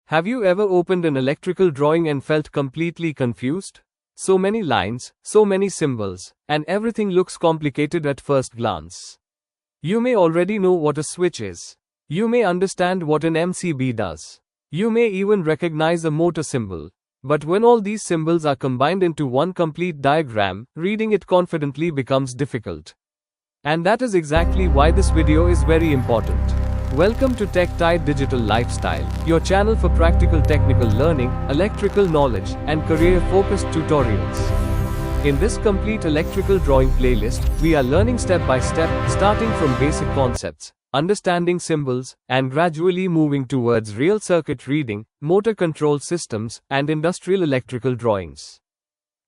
Have you ever opened an electrical drawing and felt completely confused? So many lines, so many symbols, and everything looks complicated at first glance. You may already know what a switch is. You may understand what an MCB does. You may even recognize a motor symbol. But when all these symbols are combined into one complete diagram, reading it confidently becomes difficult. And that is exactly why this video is very important. Welcome to TechTide Digital Lifestyle, your channel for practical technical learning, electrical knowledge, and career-focused tutorials. In this complete electrical drawing playlist, we are learning step by step, starting from basic concepts, understanding symbols, and gradually moving towards real circuit reading, motor control systems, and industrial electrical drawings.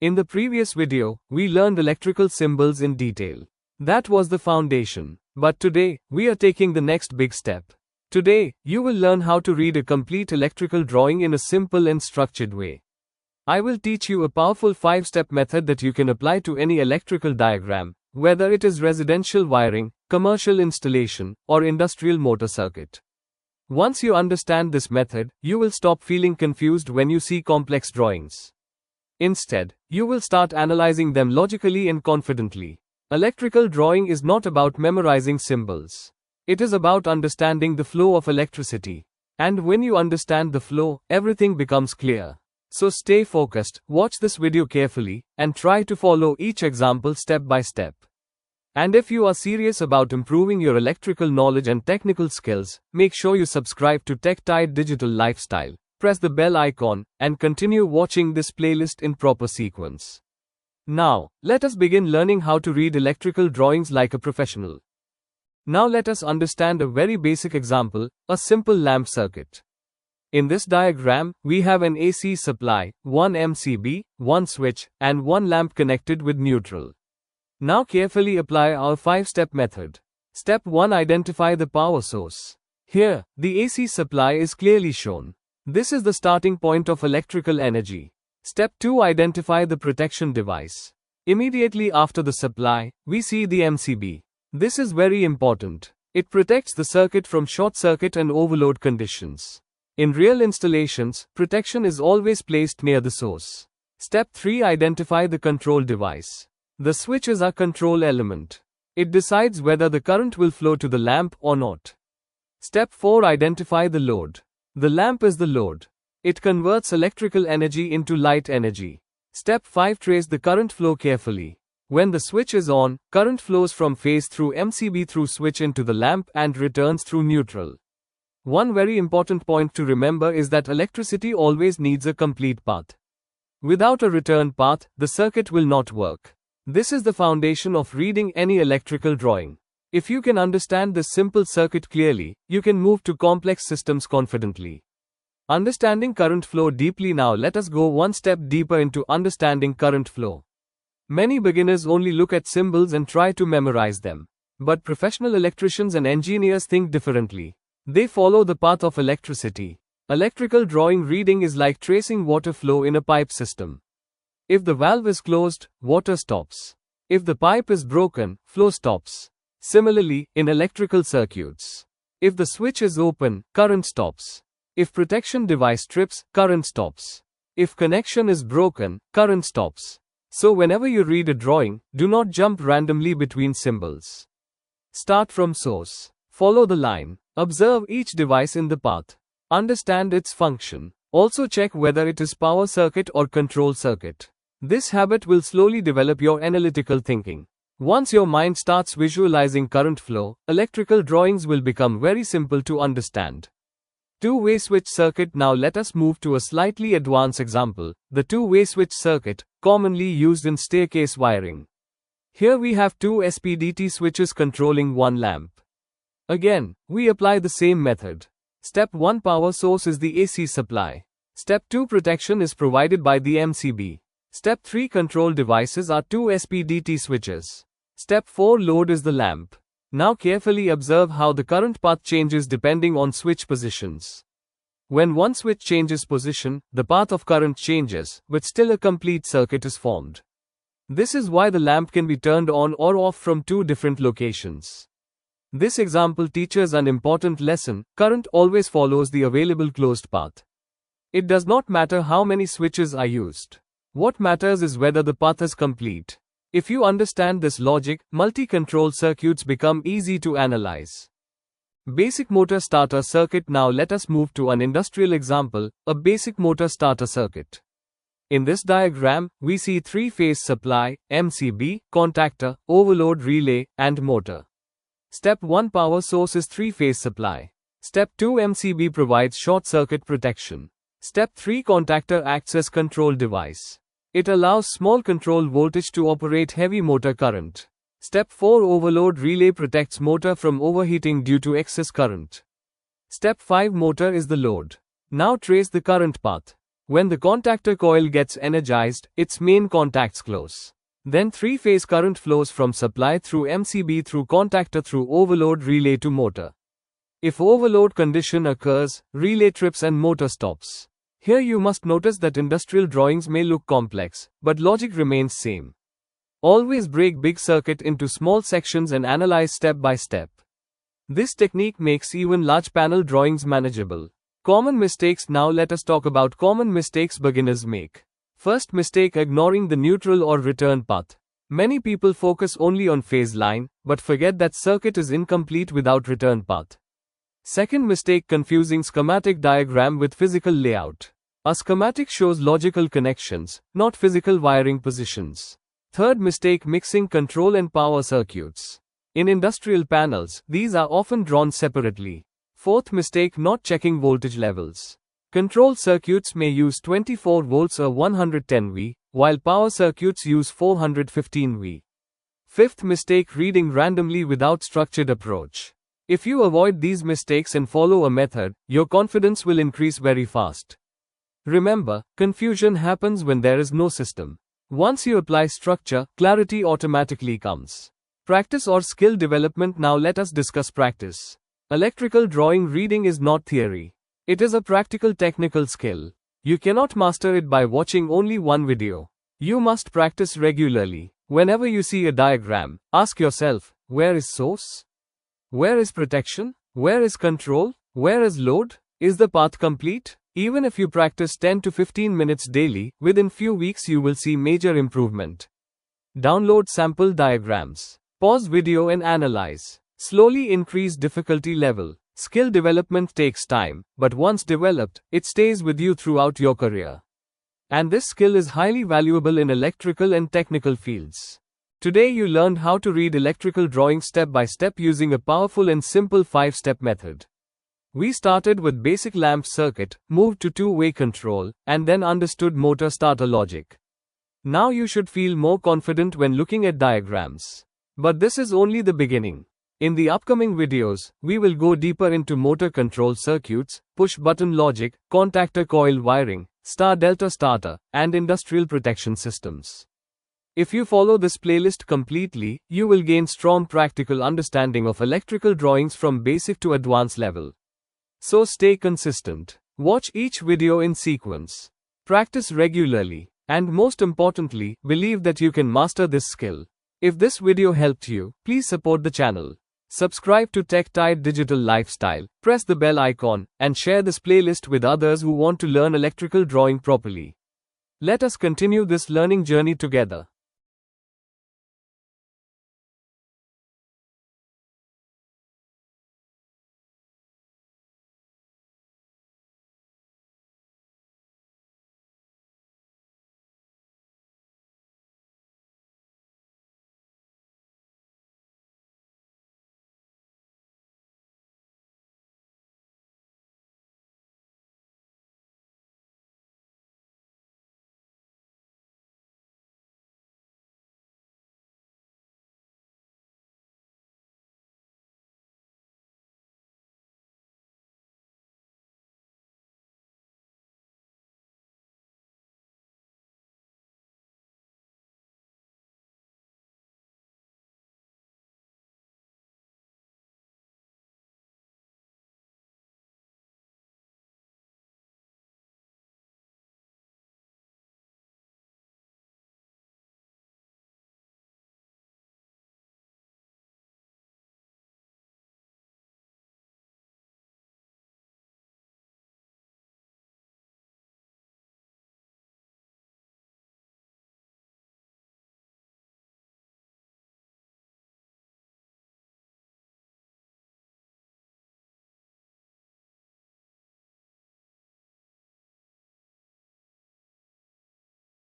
In the previous video, we learned electrical symbols in detail. That was the foundation. But today, we are taking the next big step. Today, you will learn how to read a complete electrical drawing in a simple and structured way. I will teach you a powerful 5-step method that you can apply to any electrical diagram, whether it is residential wiring, commercial installation, or industrial motor circuit. Once you understand this method, you will stop feeling confused when you see complex drawings. Instead, you will start analyzing them logically and confidently. Electrical drawing is not about memorizing symbols. It is about understanding the flow of electricity. And when you understand the flow, everything becomes clear. So stay focused, watch this video carefully, and try to follow each example step by step. And if you are serious about improving your electrical knowledge and technical skills, make sure you subscribe to TechTide Digital Lifestyle, press the bell icon, and continue watching this playlist in proper sequence. Now, let us begin learning how to read electrical drawings like a professional. Now let us understand a very basic example, a simple lamp circuit. In this diagram, we have an AC supply, one MCB, one switch, and one lamp connected with neutral. Now carefully apply our 5-step method. Step 1. Identify the power source. Here, the AC supply is clearly shown. This is the starting point of electrical energy. Step 2. Identify the protection device. Immediately after the supply, we see the MCB. This is very important. It protects the circuit from short circuit and overload conditions. In real installations, protection is always placed near the source. Step 3. Identify the control device. The switch is our control element. It decides whether the current will flow to the lamp or not. Step 4. Identify the load. The lamp is the load. It converts electrical energy into light energy. Step 5. Trace the current flow carefully. When the switch is on, current flows from phase through MCB through switch into the lamp and returns through neutral. One very important point to remember is that electricity always needs a complete path. Without a return path, the circuit will not work. This is the foundation of reading any electrical drawing. If you can understand this simple circuit clearly, you can move to complex systems confidently. Understanding current flow deeply. Now let us go one step deeper into understanding current flow. Many beginners only look at symbols and try to memorize them. But professional electricians and engineers think differently. They follow the path of electricity. Electrical drawing reading is like tracing water flow in a pipe system. If the valve is closed, water stops. If the pipe is broken, flow stops. Similarly, in electrical circuits. If the switch is open, current stops. If protection device trips, current stops. If connection is broken, current stops. So whenever you read a drawing, do not jump randomly between symbols. Start from source. Follow the line. Observe each device in the path. Understand its function. Also check whether it is power circuit or control circuit. This habit will slowly develop your analytical thinking. Once your mind starts visualizing current flow, electrical drawings will become very simple to understand. Two-way switch circuit. Now let us move to a slightly advanced example, the two-way switch circuit, commonly used in staircase wiring. Here we have two SPDT switches controlling one lamp. Again, we apply the same method. Step 1. Power source is the AC supply. Step 2. Protection is provided by the MCB. Step 3. Control devices are two SPDT switches. Step 4. Load is the lamp. Now carefully observe how the current path changes depending on switch positions. When one switch changes position, the path of current changes, but still a complete circuit is formed. This is why the lamp can be turned on or off from two different locations. This example teaches an important lesson: current always follows the available closed path. It does not matter how many switches are used. What matters is whether the path is complete. If you understand this logic, multi-control circuits become easy to analyze. Basic motor starter circuit. Now let us move to an industrial example, a basic motor starter circuit. In this diagram, we see three-phase supply, MCB, contactor, overload relay, and motor. Step 1 power source is three-phase supply. Step 2 MCB provides short circuit protection. Step 3 contactor acts as control device. It allows small control voltage to operate heavy motor current. Step 4 overload relay protects motor from overheating due to excess current. Step 5 motor is the load. Now trace the current path. When the contactor coil gets energized, its main contacts close. Then three-phase current flows from supply through MCB through contactor through overload relay to motor. If overload condition occurs, relay trips and motor stops. Here you must notice that industrial drawings may look complex, but logic remains same. Always break big circuit into small sections and analyze step by step. This technique makes even large panel drawings manageable. Common mistakes. Now let us talk about common mistakes beginners make. First mistake: ignoring the neutral or return path. Many people focus only on phase line, but forget that circuit is incomplete without return path. Second mistake: confusing schematic diagram with physical layout. A schematic shows logical connections, not physical wiring positions. Third mistake: mixing control and power circuits. In industrial panels, these are often drawn separately. Fourth mistake: not checking voltage levels. Control circuits may use 24 volts or 110 V, while power circuits use 415 V. Fifth mistake: reading randomly without structured approach. If you avoid these mistakes and follow a method, your confidence will increase very fast. Remember, confusion happens when there is no system. Once you apply structure, clarity automatically comes. Practice or skill development. Now let us discuss practice. Electrical drawing reading is not theory. It is a practical technical skill. You cannot master it by watching only one video. You must practice regularly. Whenever you see a diagram, ask yourself, where is source? Where is protection? Where is control? Where is load? Is the path complete? Even if you practice 10 to 15 minutes daily, within few weeks you will see major improvement. Download sample diagrams. Pause video and analyze. Slowly increase difficulty level. Skill development takes time, but once developed, it stays with you throughout your career. And this skill is highly valuable in electrical and technical fields. Today you learned how to read electrical drawings step by step using a powerful and simple 5-step method. We started with basic lamp circuit, moved to two-way control, and then understood motor starter logic. Now you should feel more confident when looking at diagrams. But this is only the beginning. In the upcoming videos, we will go deeper into motor control circuits, push-button logic, contactor coil wiring, star-delta starter, and industrial protection systems. If you follow this playlist completely, you will gain strong practical understanding of electrical drawings from basic to advanced level. So stay consistent. Watch each video in sequence. Practice regularly. And most importantly, believe that you can master this skill. If this video helped you, please support the channel. Subscribe to TechTide Digital Lifestyle, press the bell icon, and share this playlist with others who want to learn electrical drawing properly. Let us continue this learning journey together.